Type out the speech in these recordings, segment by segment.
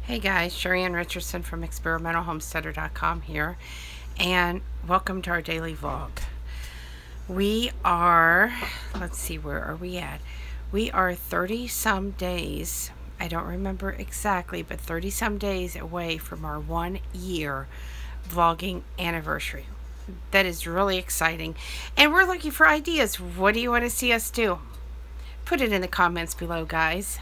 Hey guys, Sheri Ann Richerson from Experimental Homesteader.com here, and welcome to our daily vlog. We are, let's see, where are we at? We are 30 some days, I don't remember exactly, but 30 some days away from our 1 year vlogging anniversary. That is really exciting, and we're looking for ideas. What do you want to see us do? Put it in the comments below, guys.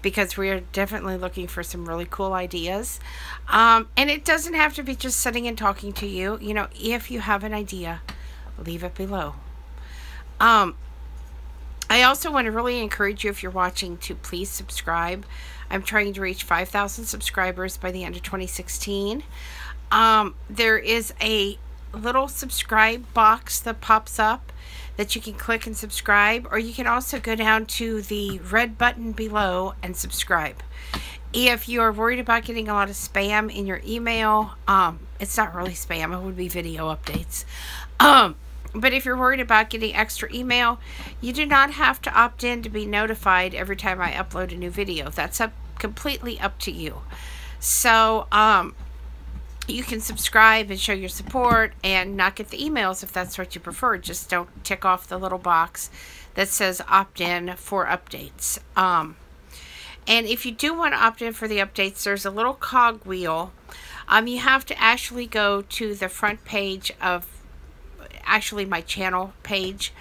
Because we are definitely looking for some really cool ideas. And it doesn't have to be just sitting and talking to you. You know, if you have an idea, leave it below. I also want to really encourage you, if you're watching, to please subscribe. I'm trying to reach 5,000 subscribers by the end of 2016. There is a little subscribe box that pops up that you can click and subscribe, or you can also go down to the red button below and subscribe. If you are worried about getting a lot of spam in your email, it's not really spam, it would be video updates. But if you're worried about getting extra email, you do not have to opt in to be notified every time I upload a new video. That's completely up to you. So, you can subscribe and show your support and not get the emails if that's what you prefer. Just don't tick off the little box that says opt in for updates. And if you do want to opt in for the updates, there's a little cog wheel. You have to actually go to the front page of actually my channel page,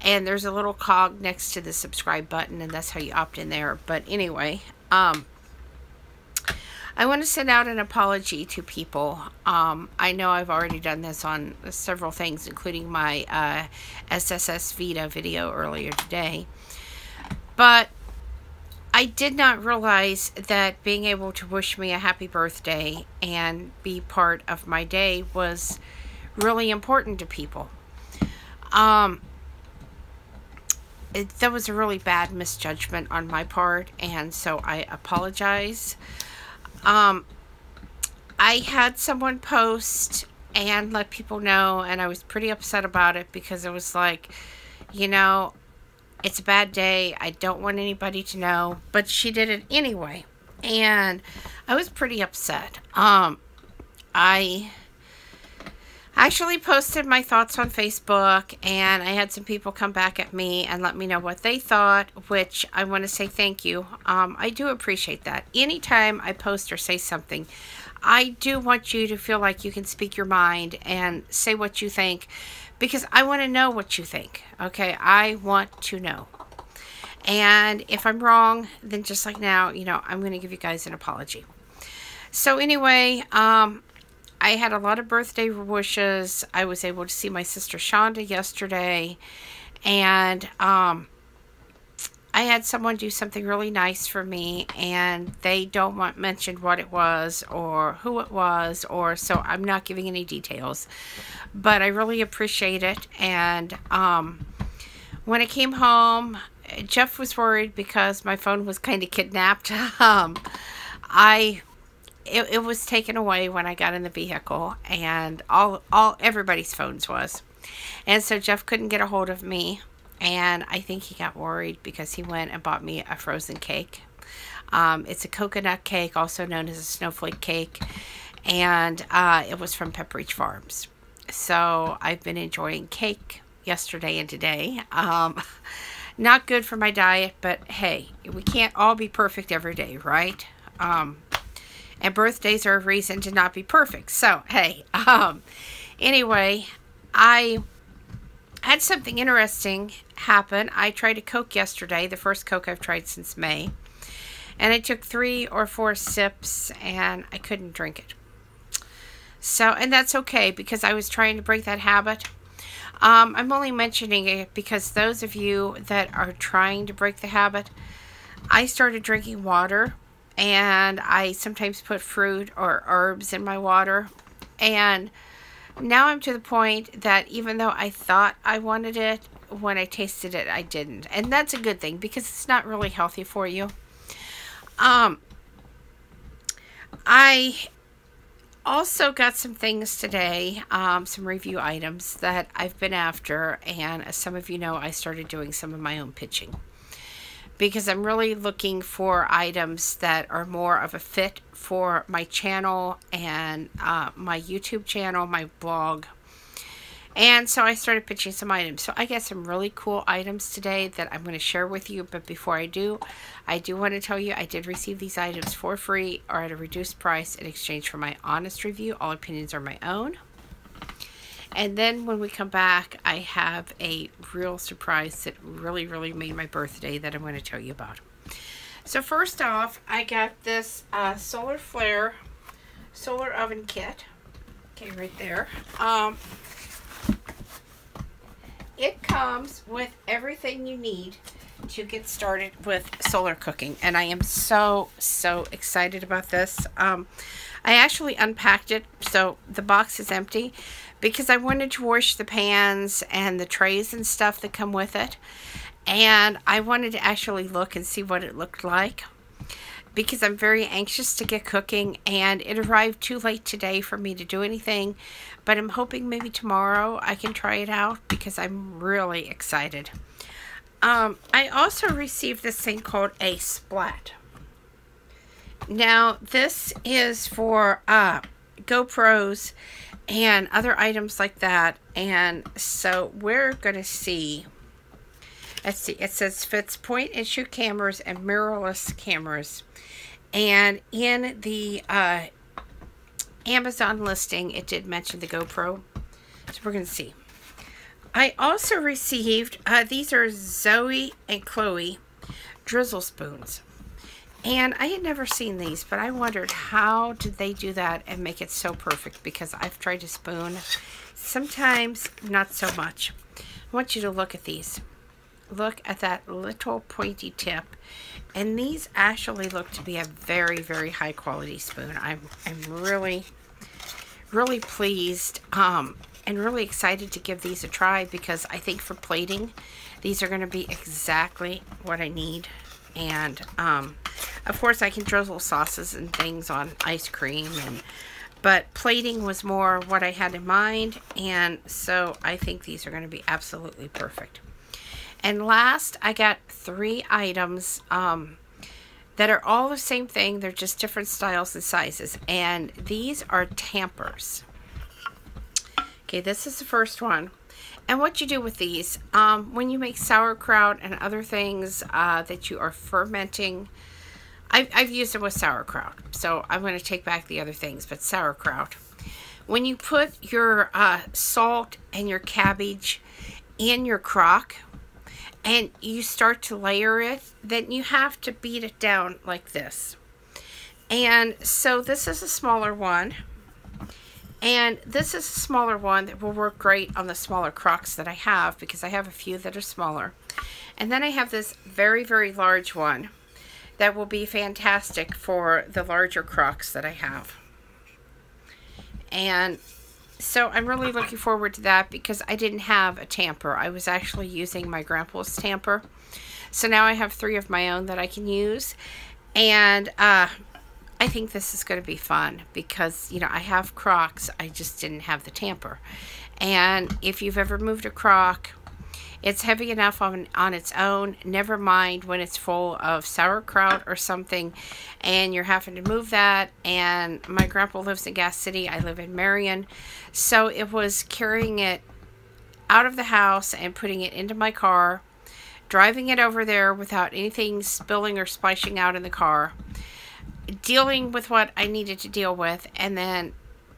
and there's a little cog next to the subscribe button, and that's how you opt in there. But anyway, I want to send out an apology to people. I know I've already done this on several things, including my SSS Vita video earlier today. But I did not realize that being able to wish me a happy birthday and be part of my day was really important to people. That was a really bad misjudgment on my part, and so I apologize. I had someone post and let people know, and I was pretty upset about it because it was like, you know, it's a bad day. I don't want anybody to know, but she did it anyway, and I was pretty upset. I actually posted my thoughts on Facebook, and I had some people come back at me and let me know what they thought, which I want to say thank you. I do appreciate that. Anytime I post or say something, I do want you to feel like you can speak your mind and say what you think, because I want to know what you think. Okay, I want to know. And if I'm wrong, then just like now, you know, I'm going to give you guys an apology. So anyway, I had a lot of birthday wishes. I was able to see my sister Shonda yesterday, and I had someone do something really nice for me, and they don't want mentioned what it was or who it was, or so I'm not giving any details, but I really appreciate it. And when I came home, Jeff was worried because my phone was kind of kidnapped. It was taken away when I got in the vehicle, and everybody's phones was. And so Jeff couldn't get a hold of me, and I think he got worried because he went and bought me a frozen cake. It's a coconut cake, also known as a snowflake cake, and it was from Pepperidge Farms. So I've been enjoying cake yesterday and today. Not good for my diet, but hey, we can't all be perfect every day, right? And birthdays are a reason to not be perfect. So, hey, anyway, I had something interesting happen. I tried a Coke yesterday, the first Coke I've tried since May. And I took 3 or 4 sips, and I couldn't drink it. So, and that's okay, because I was trying to break that habit. I'm only mentioning it because those of you that are trying to break the habit, I started drinking water. And I sometimes put fruit or herbs in my water. And now I'm to the point that even though I thought I wanted it, when I tasted it, I didn't. And that's a good thing, because it's not really healthy for you. I also got some things today, some review items that I've been after. And as some of you know, I started doing some of my own pitching. because I'm really looking for items that are more of a fit for my channel and my YouTube channel, my blog. And so I started pitching some items. So I got some really cool items today that I'm going to share with you. But before I do want to tell you I did receive these items for free or at a reduced price in exchange for my honest review. All opinions are my own. And then when we come back, I have a real surprise that really, really made my birthday that I'm going to tell you about. So first off, I got this solar flare solar oven kit. Okay, right there. It comes with everything you need to get started with solar cooking, and I am so excited about this. I actually unpacked it, so the box is empty, because I wanted to wash the pans and the trays and stuff that come with it, and I wanted to actually look and see what it looked like, because I'm very anxious to get cooking, and it arrived too late today for me to do anything, but I'm hoping maybe tomorrow I can try it out because I'm really excited. I also received this thing called a splat. Now this is for GoPros and other items like that, and so we're gonna see. Let's see, it says fits point and shoot cameras and mirrorless cameras. And in the Amazon listing, it did mention the GoPro. So we're going to see. I also received, these are Zoe and Chloe drizzle spoons. And I had never seen these, but I wondered how did they do that and make it so perfect, because I've tried to spoon. Sometimes not so much. I want you to look at these. Look at that little pointy tip, and these actually look to be a very high quality spoon. I'm really pleased and really excited to give these a try, because I think for plating these are going to be exactly what I need. And of course I can drizzle sauces and things on ice cream, but plating was more what I had in mind, and so I think these are going to be absolutely perfect. And last, I got 3 items that are all the same thing. They're just different styles and sizes. And these are tampers. Okay, this is the first one. And what you do with these, when you make sauerkraut and other things that you are fermenting, I've used them with sauerkraut. So I'm going to take back the other things, but sauerkraut. When you put your salt and your cabbage in your crock, and you start to layer it, then you have to beat it down like this. And so this is a smaller one, and this is a smaller one that will work great on the smaller crocks that I have, because I have a few that are smaller. And then I have this very large one that will be fantastic for the larger crocks that I have. And so I'm really looking forward to that, because I didn't have a tamper. I was actually using my grandpa's tamper. So now I have 3 of my own that I can use. And I think this is going to be fun, because, you know, I have crocks. I just didn't have the tamper. And if you've ever moved a crock, it's heavy enough on its own, never mind when it's full of sauerkraut or something and you're having to move that. And my grandpa lives in Gas City, I live in Marion, so it was carrying it out of the house and putting it into my car, driving it over there without anything spilling or splashing out in the car, dealing with what I needed to deal with, and then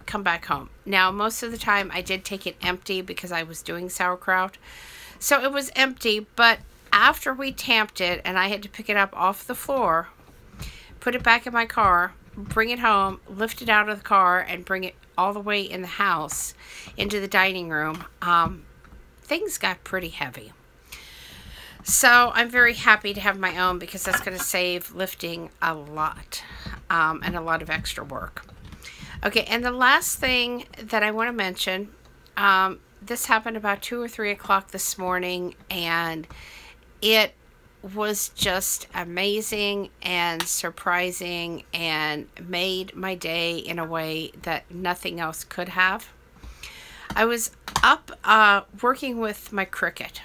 come back home. Now most of the time I did take it empty because I was doing sauerkraut. So it was empty, but after we tamped it and I had to pick it up off the floor, put it back in my car, bring it home, lift it out of the car, and bring it all the way in the house into the dining room, things got pretty heavy. So I'm very happy to have my own, because that's going to save lifting a lot and a lot of extra work. Okay, and the last thing that I want to mention, this happened about 2 or 3 o'clock this morning, and it was just amazing and surprising and made my day in a way that nothing else could have. I was up working with my Cricut.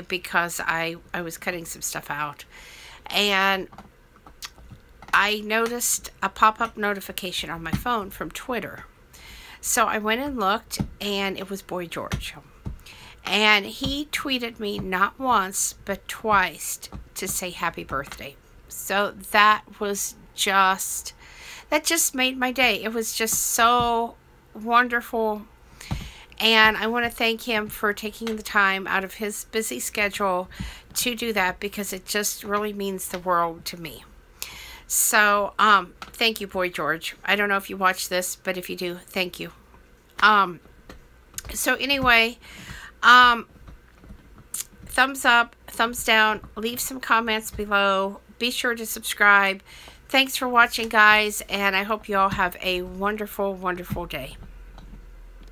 because I was cutting some stuff out, and I noticed a pop-up notification on my phone from Twitter. So I went and looked, and it was Boy George. And he tweeted me not once, but twice to say happy birthday. So that just made my day. It was just so wonderful. And I want to thank him for taking the time out of his busy schedule to do that, because it just really means the world to me. So, thank you, Boy George. I don't know if you watch this, but if you do, thank you. So anyway, thumbs up, thumbs down, leave some comments below. Be sure to subscribe. Thanks for watching, guys, and I hope you all have a wonderful, wonderful day.